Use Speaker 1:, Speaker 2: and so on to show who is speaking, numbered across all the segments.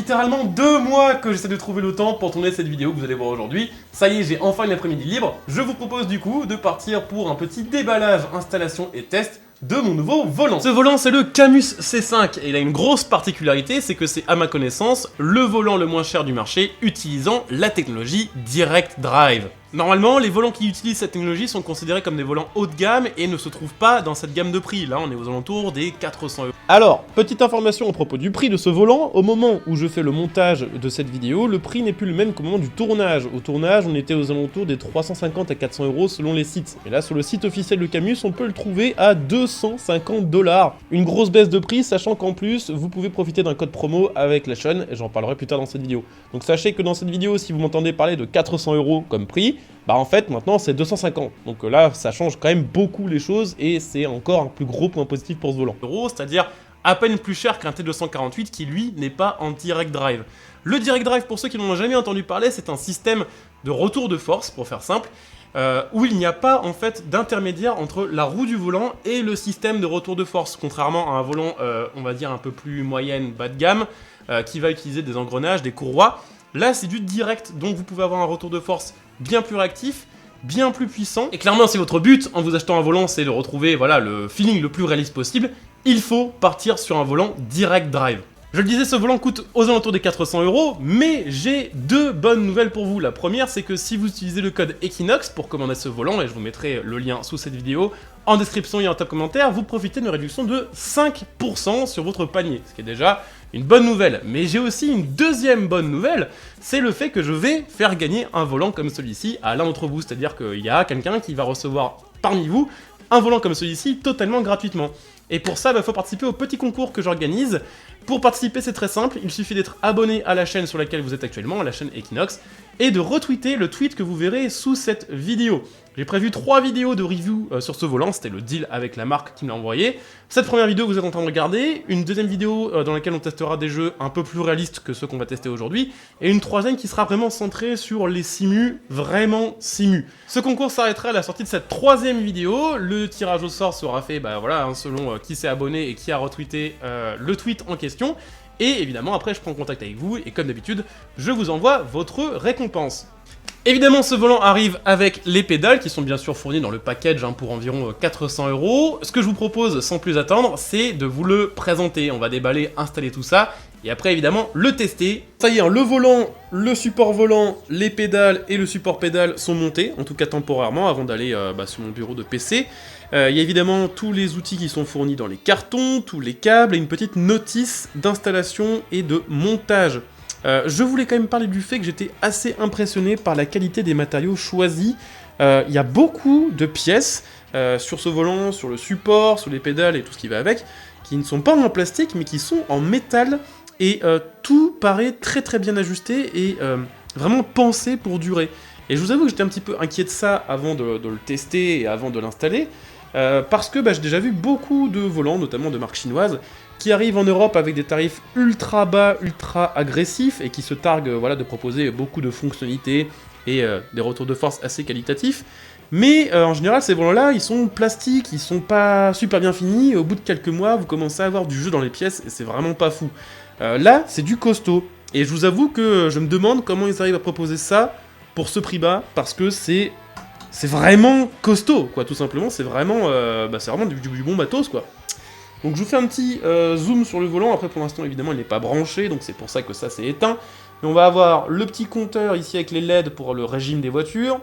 Speaker 1: littéralement 2 mois que j'essaie de trouver le temps pour tourner cette vidéo que vous allez voir aujourd'hui. Ça y est, j'ai enfin une après-midi libre. Je vous propose du coup de partir pour un petit déballage, installation et test de mon nouveau volant. Ce volant, c'est le Camus C5 et il a une grosse particularité, c'est que c'est à ma connaissance le volant le moins cher du marché utilisant la technologie Direct Drive. Normalement, les volants qui utilisent cette technologie sont considérés comme des volants haut de gamme et ne se trouvent pas dans cette gamme de prix. Là, on est aux alentours des 400 €. Alors, petite information à propos du prix de ce volant. Au moment où je fais le montage de cette vidéo, le prix n'est plus le même qu'au moment du tournage. Au tournage, on était aux alentours des 350 à 400 € selon les sites. Et là, sur le site officiel de Camus, on peut le trouver à 250 $. Une grosse baisse de prix, sachant qu'en plus, vous pouvez profiter d'un code promo avec la chaîne, et j'en parlerai plus tard dans cette vidéo. Donc sachez que dans cette vidéo, si vous m'entendez parler de 400 € comme prix, bah en fait maintenant c'est 250, donc là ça change quand même beaucoup les choses et c'est encore un plus gros point positif pour ce volant. C'est-à-dire à peine plus cher qu'un T248 qui lui n'est pas en direct drive. Le direct drive, pour ceux qui n'en ont jamais entendu parler, c'est un système de retour de force, pour faire simple, où il n'y a pas en fait d'intermédiaire entre la roue du volant et le système de retour de force, contrairement à un volant on va dire un peu plus moyenne, bas de gamme, qui va utiliser des engrenages, des courroies. Là c'est du direct, donc vous pouvez avoir un retour de force bien plus réactif, bien plus puissant. Et clairement, si votre but en vous achetant un volant, c'est de retrouver voilà, le feeling le plus réaliste possible, il faut partir sur un volant direct drive. Je le disais, ce volant coûte aux alentours des 400 €, mais j'ai deux bonnes nouvelles pour vous. La première, c'est que si vous utilisez le code Equinox pour commander ce volant, et je vous mettrai le lien sous cette vidéo, en description et en top commentaire, vous profitez d'une réduction de 5% sur votre panier, ce qui est déjà une bonne nouvelle. Mais j'ai aussi une deuxième bonne nouvelle, c'est le fait que je vais faire gagner un volant comme celui-ci à l'un d'entre vous, c'est-à-dire qu'il y a quelqu'un qui va recevoir parmi vous un volant comme celui-ci totalement gratuitement. Et pour ça, il faut participer au petit concours que j'organise. Pour participer, c'est très simple, il suffit d'être abonné à la chaîne sur laquelle vous êtes actuellement, la chaîne Equinox, et de retweeter le tweet que vous verrez sous cette vidéo. J'ai prévu 3 vidéos de review sur ce volant, c'était le deal avec la marque qui me l'a envoyé. Cette première vidéo que vous êtes en train de regarder, une deuxième vidéo dans laquelle on testera des jeux un peu plus réalistes que ceux qu'on va tester aujourd'hui, et une troisième qui sera vraiment centrée sur les simus, vraiment simus. Ce concours s'arrêtera à la sortie de cette troisième vidéo, le tirage au sort sera fait voilà, selon qui s'est abonné et qui a retweeté le tweet en question. Et évidemment, après, je prends contact avec vous, et comme d'habitude, je vous envoie votre récompense. Évidemment, ce volant arrive avec les pédales, qui sont bien sûr fournies dans le package pour environ 400 €. Ce que je vous propose, sans plus attendre, c'est de vous le présenter. On va déballer, installer tout ça, et après, évidemment, le tester. Ça y est, le volant, le support volant, les pédales et le support pédale sont montés, en tout cas temporairement, avant d'aller sur mon bureau de PC. Il y a évidemment tous les outils qui sont fournis dans les cartons, tous les câbles et une petite notice d'installation et de montage. Je voulais quand même parler du fait que j'étais assez impressionné par la qualité des matériaux choisis. Il y a beaucoup de pièces sur ce volant, sur le support, sur les pédales et tout ce qui va avec, qui ne sont pas en plastique mais qui sont en métal et tout paraît très très bien ajusté et vraiment pensé pour durer. Et je vous avoue que j'étais un petit peu inquiet de ça avant de le tester et avant de l'installer. Parce que j'ai déjà vu beaucoup de volants, notamment de marques chinoises, qui arrivent en Europe avec des tarifs ultra bas, ultra agressifs, et qui se targuent de proposer beaucoup de fonctionnalités et des retours de force assez qualitatifs. Mais en général, ces volants-là, ils sont plastiques, ils sont pas super bien finis, et au bout de quelques mois, vous commencez à avoir du jeu dans les pièces, et c'est vraiment pas fou. Là, c'est du costaud, et je vous avoue que je me demande comment ils arrivent à proposer ça pour ce prix bas, parce que c'est vraiment costaud, quoi, tout simplement, c'est vraiment du bon matos, quoi. Donc je vous fais un petit zoom sur le volant, après pour l'instant évidemment il n'est pas branché, donc c'est pour ça que ça c'est éteint. Mais on va avoir le petit compteur ici avec les LED pour le régime des voitures.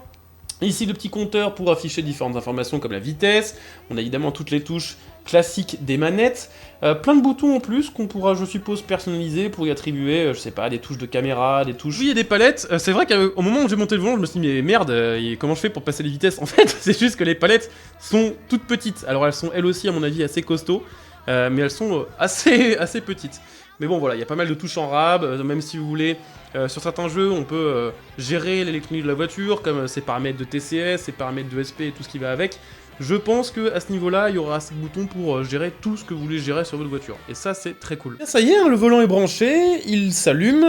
Speaker 1: Ici le petit compteur pour afficher différentes informations comme la vitesse. On a évidemment toutes les touches classiques des manettes. Plein de boutons en plus qu'on pourra, je suppose, personnaliser pour y attribuer, je sais pas, des touches de caméra, des touches... Oui, il y a des palettes. C'est vrai qu'au moment où j'ai monté le volant, je me suis dit, mais merde, comment je fais pour passer les vitesses? En fait, c'est juste que les palettes sont toutes petites. Alors elles sont elles aussi, à mon avis, assez costauds, mais elles sont assez petites. Mais bon, voilà, il y a pas mal de touches en rab, même si vous voulez... sur certains jeux, on peut gérer l'électronique de la voiture, comme ses paramètres de TCS, ses paramètres de SP et tout ce qui va avec. Je pense qu'à ce niveau-là, il y aura assez de boutons pour gérer tout ce que vous voulez gérer sur votre voiture. Et ça, c'est très cool. Ça y est, le volant est branché, il s'allume.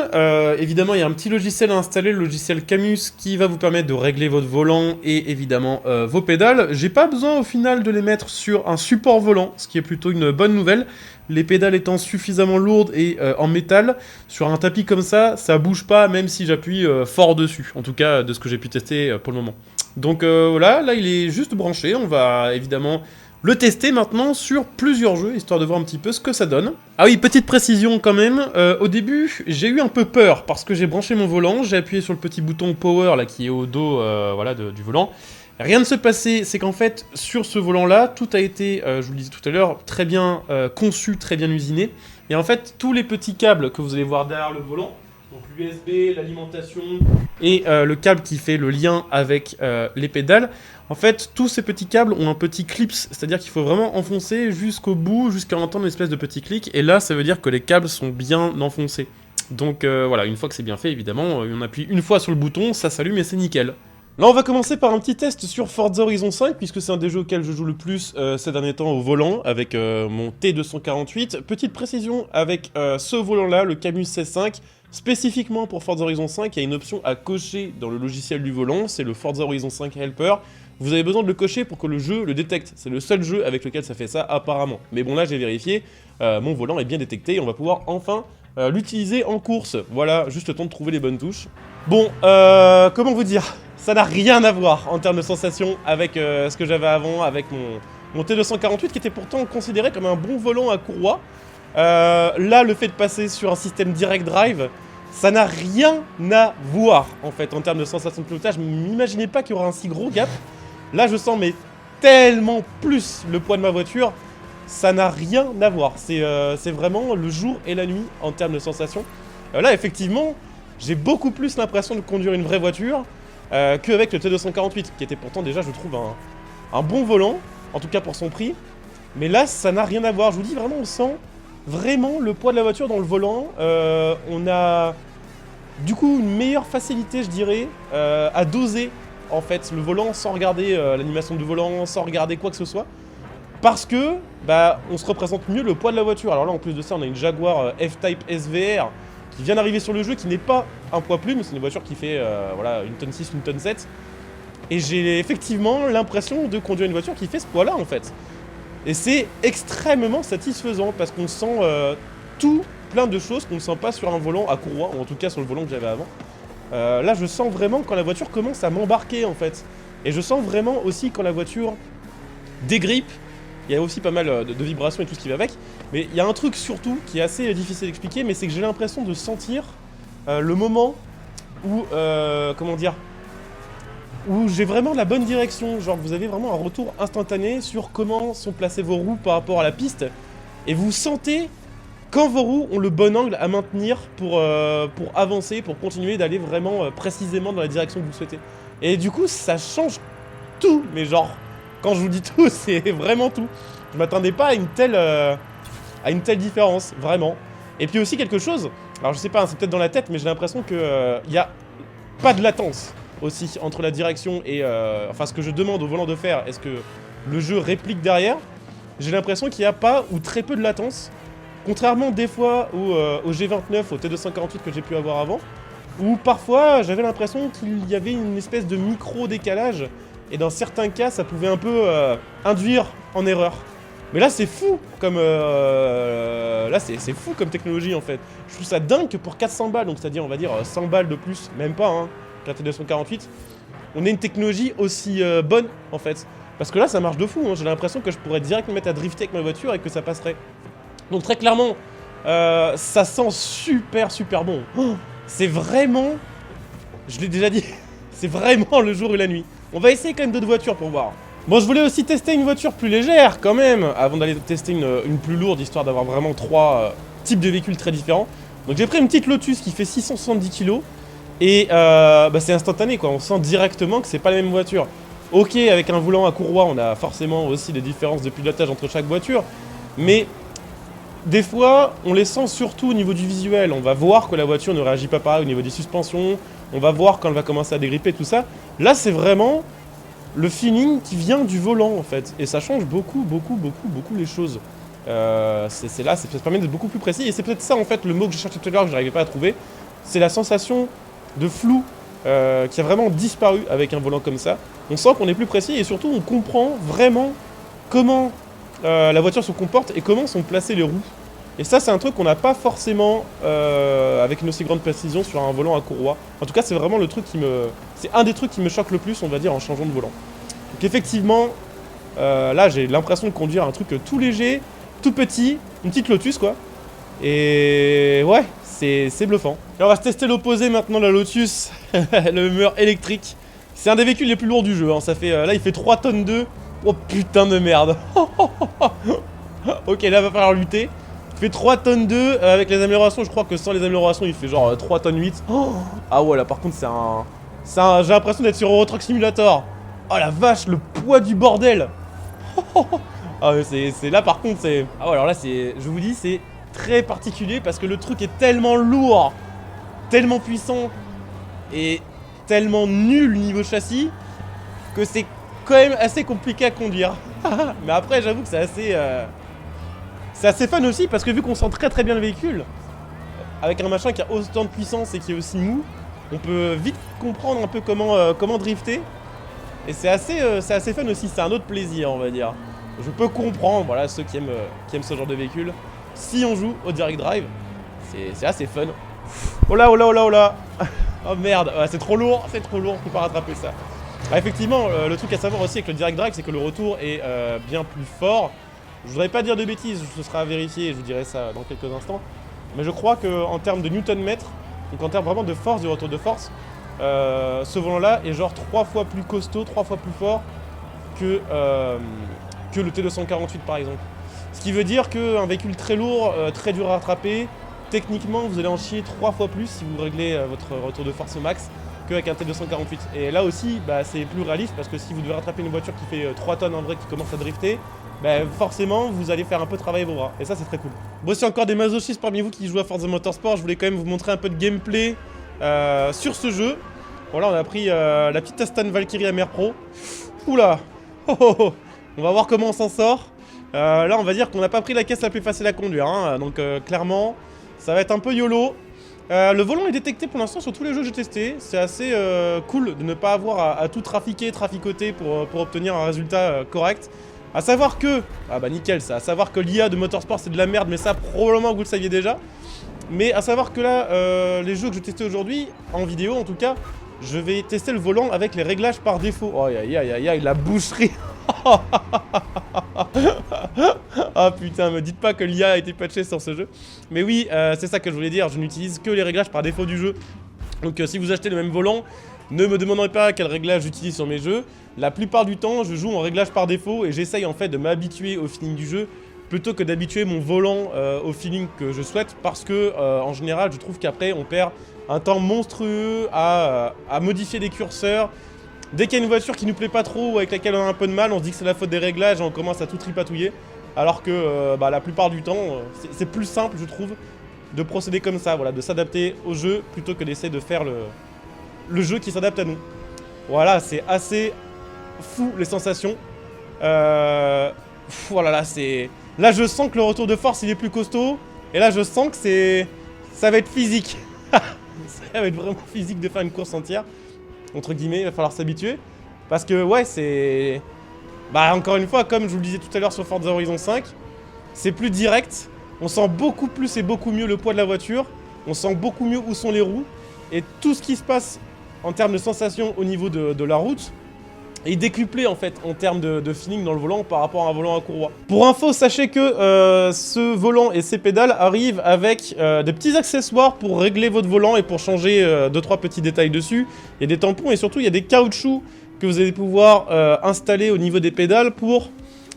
Speaker 1: Évidemment, il y a un petit logiciel à installer, le logiciel Camus, qui va vous permettre de régler votre volant et évidemment vos pédales. J'ai pas besoin au final de les mettre sur un support volant, ce qui est plutôt une bonne nouvelle. les pédales étant suffisamment lourdes et en métal, sur un tapis comme ça bouge pas même si j'appuie fort dessus, en tout cas de ce que j'ai pu tester pour le moment. Donc voilà, là il est juste branché, on va évidemment le tester maintenant sur plusieurs jeux, histoire de voir un petit peu ce que ça donne. Ah oui, petite précision quand même, au début j'ai eu un peu peur, parce que j'ai branché mon volant, j'ai appuyé sur le petit bouton Power là qui est au dos voilà, du volant. Rien ne se passait, c'est qu'en fait, sur ce volant-là, tout a été, je vous le disais tout à l'heure, très bien conçu, très bien usiné. Et en fait, tous les petits câbles que vous allez voir derrière le volant, donc l'USB, l'alimentation et le câble qui fait le lien avec les pédales, en fait, tous ces petits câbles ont un petit clips, c'est-à-dire qu'il faut vraiment enfoncer jusqu'au bout, jusqu'à entendre une espèce de petit clic, et là, ça veut dire que les câbles sont bien enfoncés. Donc voilà, une fois que c'est bien fait, évidemment, on appuie une fois sur le bouton, ça s'allume et c'est nickel. Là, on va commencer par un petit test sur Forza Horizon 5, puisque c'est un des jeux auxquels je joue le plus ces derniers temps au volant, avec mon T248. Petite précision, avec ce volant-là, le Camus C5, spécifiquement pour Forza Horizon 5, il y a une option à cocher dans le logiciel du volant, c'est le Forza Horizon 5 Helper. Vous avez besoin de le cocher pour que le jeu le détecte. C'est le seul jeu avec lequel ça fait ça, apparemment. Mais bon, là, j'ai vérifié, mon volant est bien détecté, et on va pouvoir enfin l'utiliser en course. Voilà, juste le temps de trouver les bonnes touches. Bon, comment vous dire ? Ça n'a rien à voir en termes de sensations avec ce que j'avais avant, avec mon T248 qui était pourtant considéré comme un bon volant à courroie. Là, le fait de passer sur un système direct drive, ça n'a rien à voir en fait en termes de sensation de pilotage. Je m'imaginais pas qu'il y aurait un si gros gap. Là, je sens mais tellement plus le poids de ma voiture, ça n'a rien à voir. C'est vraiment le jour et la nuit en termes de sensations. Là, effectivement, j'ai beaucoup plus l'impression de conduire une vraie voiture qu'avec le T248, qui était pourtant déjà, je trouve, un bon volant, en tout cas pour son prix. Mais là, ça n'a rien à voir. Je vous dis, vraiment, on sent vraiment le poids de la voiture dans le volant. On a, du coup, une meilleure facilité, je dirais, à doser, en fait, le volant sans regarder l'animation du volant, sans regarder quoi que ce soit. Parce que, bah, on se représente mieux le poids de la voiture. Alors là, en plus de ça, on a une Jaguar F-Type SVR qui vient d'arriver sur le jeu, qui n'est pas un poids plume, c'est une voiture qui fait voilà, 1 tonne 6, 1 tonne 7. Et j'ai effectivement l'impression de conduire une voiture qui fait ce poids-là, en fait. Et c'est extrêmement satisfaisant, parce qu'on sent tout plein de choses qu'on ne sent pas sur un volant à courroie, ou en tout cas sur le volant que j'avais avant. Là, je sens vraiment quand la voiture commence à m'embarquer, en fait. Et je sens vraiment aussi quand la voiture dégrippe. Il y a aussi pas mal de vibrations et tout ce qui va avec. Mais il y a un truc surtout qui est assez difficile à expliquer, mais c'est que j'ai l'impression de sentir le moment où, comment dire, où j'ai vraiment la bonne direction. Genre vous avez vraiment un retour instantané sur comment sont placées vos roues par rapport à la piste. Et vous sentez quand vos roues ont le bon angle à maintenir pour avancer, pour continuer d'aller vraiment précisément dans la direction que vous souhaitez. Et du coup ça change tout, mais genre... Quand je vous dis tout, c'est vraiment tout. Je m'attendais pas à une telle différence, vraiment. Et puis aussi quelque chose, alors je sais pas, hein, c'est peut-être dans la tête, mais j'ai l'impression que y a pas de latence aussi entre la direction et enfin ce que je demande au volant de faire et ce que le jeu réplique derrière. J'ai l'impression qu'il n'y a pas ou très peu de latence, contrairement des fois au G29, au T248 que j'ai pu avoir avant, où parfois j'avais l'impression qu'il y avait une espèce de micro-décalage. Et dans certains cas, ça pouvait un peu induire en erreur. Mais là, c'est fou comme c'est fou comme technologie en fait. Je trouve ça dingue que pour 400 balles, donc c'est-à-dire on va dire 100 balles de plus, même pas, hein, qu'un T248, on ait une technologie aussi bonne en fait. Parce que là, ça marche de fou. Hein. J'ai l'impression que je pourrais direct me mettre à drifter avec ma voiture et que ça passerait. Donc très clairement, ça sent super bon. Oh, c'est vraiment, je l'ai déjà dit, c'est vraiment le jour et la nuit. On va essayer quand même d'autres voitures pour voir. Bon, je voulais aussi tester une voiture plus légère quand même, avant d'aller tester une plus lourde, histoire d'avoir vraiment 3 types de véhicules très différents. Donc j'ai pris une petite Lotus qui fait 670 kg, et bah, c'est instantané quoi, on sent directement que c'est pas la même voiture. Ok, avec un volant à courroie, on a forcément aussi des différences de pilotage entre chaque voiture, mais des fois, on les sent surtout au niveau du visuel. On va voir que la voiture ne réagit pas pareil au niveau des suspensions, on va voir quand elle va commencer à dégripper, tout ça. Là, c'est vraiment le feeling qui vient du volant, en fait. Et ça change beaucoup les choses. C'est là, ça permet d'être beaucoup plus précis. Et c'est peut-être ça, en fait, le mot que j'ai cherché tout à l'heure, que je n'arrivais pas à trouver. C'est la sensation de flou qui a vraiment disparu avec un volant comme ça. On sent qu'on est plus précis et surtout, on comprend vraiment comment la voiture se comporte et comment sont placées les roues.
Speaker 2: Et ça, c'est un truc qu'on n'a pas forcément avec une aussi grande précision sur un volant à courroie. En tout cas, c'est vraiment le truc qui me... C'est un des trucs qui me choque le plus, on va dire, en changeant de volant. Donc effectivement, là, j'ai l'impression de conduire un truc tout léger, tout petit, une petite Lotus, quoi. Et ouais, c'est bluffant. Et on va se tester l'opposé maintenant, la Lotus, le mur électrique. C'est un des véhicules les plus lourds du jeu, hein. Ça fait, là, il fait 3 tonnes 2. Oh putain de merde. Ok, là, va falloir lutter. Il fait 3 tonnes 2 avec les améliorations. Je crois que sans les améliorations, il fait genre 3 tonnes 8. Oh, ah ouais, là, par contre, c'est un... J'ai l'impression d'être sur Euro Truck Simulator. Oh la vache, le poids du bordel. Ah ouais, c'est là, par contre, c'est... Ah ouais, alors là, c'est... Je vous dis, c'est très particulier parce que le truc est tellement lourd, tellement puissant et tellement nul niveau châssis que c'est quand même assez compliqué à conduire. Mais après, j'avoue que c'est assez fun aussi parce que vu qu'on sent très bien le véhicule, avec un machin qui a autant de puissance et qui est aussi mou, on peut vite comprendre un peu comment drifter. Et c'est assez fun aussi, c'est un autre plaisir, on va dire. Je peux comprendre, voilà, ceux qui aiment ce genre de véhicule. Si on joue au direct drive, c'est assez fun. Oh là, oh là, oh là, oh là. Oh merde, c'est trop lourd, on peut pas rattraper ça. Ah, effectivement, le truc à savoir aussi avec le direct drive, c'est que le retour est bien plus fort. Je voudrais pas dire de bêtises, ce sera à vérifier et je vous dirai ça dans quelques instants. Mais je crois qu'en termes de Newton-mètre, donc en termes vraiment de force, du retour de force, ce volant-là est genre 3 fois plus costaud, 3 fois plus fort que le T248 par exemple. Ce qui veut dire qu'un véhicule très lourd, très dur à rattraper, techniquement vous allez en chier 3 fois plus si vous réglez votre retour de force au max qu'avec un T248. Et là aussi, bah, c'est plus réaliste parce que si vous devez rattraper une voiture qui fait 3 tonnes en vrai, qui commence à drifter, bah, forcément vous allez faire un peu travailler vos bras. Et ça c'est très cool. Bon, si encore des masochistes parmi vous qui jouent à Forza Motorsport, je voulais quand même vous montrer un peu de gameplay sur ce jeu. Bon là on a pris la petite Aston Valkyrie Amer Pro. Oula, on va voir comment on s'en sort. Là on va dire qu'on n'a pas pris la caisse la plus facile à conduire, hein. Donc clairement ça va être un peu YOLO. Le volant est détecté pour l'instant sur tous les jeux que j'ai testés. C'est assez cool de ne pas avoir à tout traficoter pour obtenir un résultat correct. A savoir que... Ah bah nickel ça, à savoir que l'IA de Motorsport c'est de la merde, mais ça probablement vous le saviez déjà. Mais à savoir que là, les jeux que je testais aujourd'hui, en vidéo en tout cas, je vais tester le volant avec les réglages par défaut. Oh aïe aïe aïe aïe, la boucherie. Ah putain, me dites pas que l'IA a été patché sur ce jeu. Mais oui, c'est ça que je voulais dire, je n'utilise que les réglages par défaut du jeu. Donc si vous achetez le même volant, ne me demandez pas quel réglage j'utilise sur mes jeux. La plupart du temps, je joue en réglage par défaut et j'essaye en fait de m'habituer au feeling du jeu plutôt que d'habituer mon volant au feeling que je souhaite, parce que en général, je trouve qu'après on perd un temps monstrueux à modifier des curseurs. Dès qu'il y a une voiture qui nous plaît pas trop ou avec laquelle on a un peu de mal, on se dit que c'est la faute des réglages et on commence à tout tripatouiller. Alors que la plupart du temps, c'est plus simple, je trouve, de procéder comme ça, voilà, de s'adapter au jeu plutôt que d'essayer de faire le jeu qui s'adapte à nous. Voilà, c'est assez fou les sensations. Voilà, là, c'est... Là, je sens que le retour de force, il est plus costaud. Et là, je sens que ça va être physique. Ça va être vraiment physique de faire une course entière. Entre guillemets, il va falloir s'habituer. Parce que, ouais, c'est... Bah, encore une fois, comme je vous le disais tout à l'heure sur Forza Horizon 5, c'est plus direct. On sent beaucoup plus et beaucoup mieux le poids de la voiture. On sent beaucoup mieux où sont les roues. Et tout ce qui se passe en termes de sensations au niveau de la route est décuplé en fait en termes de feeling dans le volant par rapport à un volant à courroie. Pour info, sachez que ce volant et ces pédales arrivent avec des petits accessoires pour régler votre volant et pour changer 2-3 petits détails dessus. Il y a des tampons et surtout il y a des caoutchoucs que vous allez pouvoir installer au niveau des pédales pour,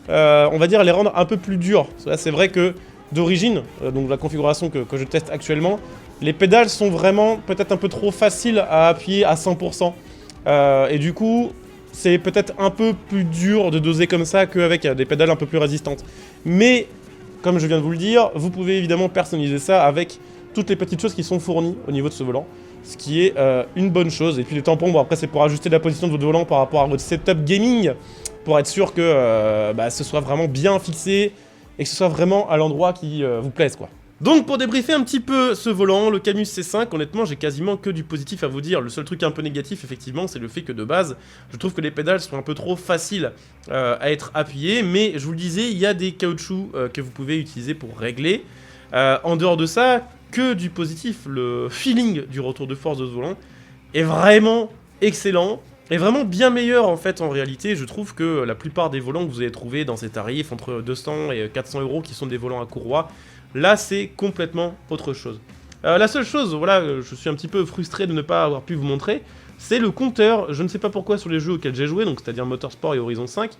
Speaker 2: on va dire, les rendre un peu plus dures. C'est vrai que d'origine, donc la configuration que je teste actuellement, les pédales sont vraiment peut-être un peu trop faciles à appuyer à 100%. Et du coup, c'est peut-être un peu plus dur de doser comme ça qu'avec des pédales un peu plus résistantes. Mais, comme je viens de vous le dire, vous pouvez évidemment personnaliser ça avec toutes les petites choses qui sont fournies au niveau de ce volant. Ce qui est une bonne chose. Et puis les tampons, bon après c'est pour ajuster la position de votre volant par rapport à votre setup gaming, pour être sûr que ce soit vraiment bien fixé et que ce soit vraiment à l'endroit qui vous plaise, quoi. Donc pour débriefer un petit peu ce volant, le Camus C5, honnêtement j'ai quasiment que du positif à vous dire. Le seul truc un peu négatif effectivement, c'est le fait que de base, je trouve que les pédales sont un peu trop faciles à être appuyées. Mais je vous le disais, il y a des caoutchoucs que vous pouvez utiliser pour régler. En dehors de ça, que du positif. Le feeling du retour de force de ce volant est vraiment excellent. Et vraiment bien meilleur en fait en réalité. Je trouve que la plupart des volants que vous allez trouver dans ces tarifs entre 200 et 400 euros qui sont des volants à courroie, là c'est complètement autre chose. La seule chose, voilà, je suis un petit peu frustré de ne pas avoir pu vous montrer, c'est le compteur. Je ne sais pas pourquoi sur les jeux auxquels j'ai joué, donc c'est-à-dire Motorsport et Horizon 5,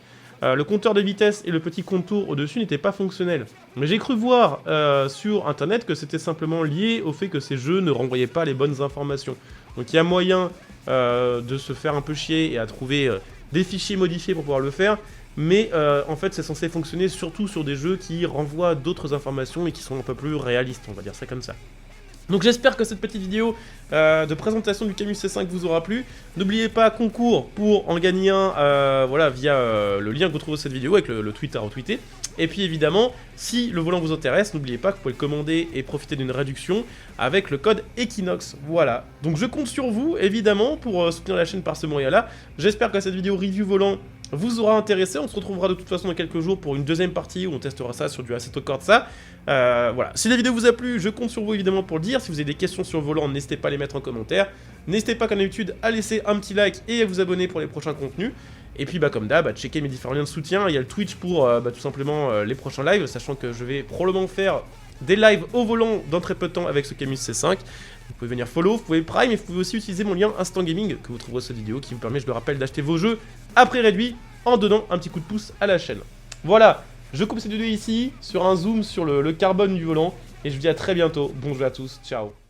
Speaker 2: le compteur de vitesse et le petit contour au-dessus n'étaient pas fonctionnels. Mais j'ai cru voir sur internet que c'était simplement lié au fait que ces jeux ne renvoyaient pas les bonnes informations. Donc il y a moyen de se faire un peu chier et à trouver des fichiers modifiés pour pouvoir le faire, mais en fait c'est censé fonctionner surtout sur des jeux qui renvoient d'autres informations et qui sont un peu plus réalistes, on va dire ça comme ça. Donc j'espère que cette petite vidéo de présentation du Camus C5 vous aura plu. N'oubliez pas, concours pour en gagner un voilà, via le lien que vous trouvez dans cette vidéo avec le tweet à retweeter. Et puis évidemment, si le volant vous intéresse, n'oubliez pas que vous pouvez le commander et profiter d'une réduction avec le code Equinox. Voilà, donc je compte sur vous évidemment pour soutenir la chaîne par ce moyen-là. J'espère que cette vidéo review volant vous aura intéressé. On se retrouvera de toute façon dans quelques jours pour une deuxième partie où on testera ça sur du Assetto Corsa. Voilà, si la vidéo vous a plu, je compte sur vous évidemment pour le dire. Si vous avez des questions sur le volant, n'hésitez pas à les mettre en commentaire. N'hésitez pas comme d'habitude à laisser un petit like et à vous abonner pour les prochains contenus. Et puis comme d'hab, checker mes différents liens de soutien. Il y a le Twitch pour tout simplement les prochains lives, sachant que je vais probablement faire des lives au volant dans très peu de temps avec ce Camus C5. Vous pouvez venir follow, vous pouvez prime et vous pouvez aussi utiliser mon lien Instant Gaming que vous trouverez dans cette vidéo qui vous permet, je le rappelle, d'acheter vos jeux à prix réduit en donnant un petit coup de pouce à la chaîne. Voilà, je coupe cette vidéo ici sur un zoom sur le carbone du volant et je vous dis à très bientôt. Bon jeu à tous, ciao.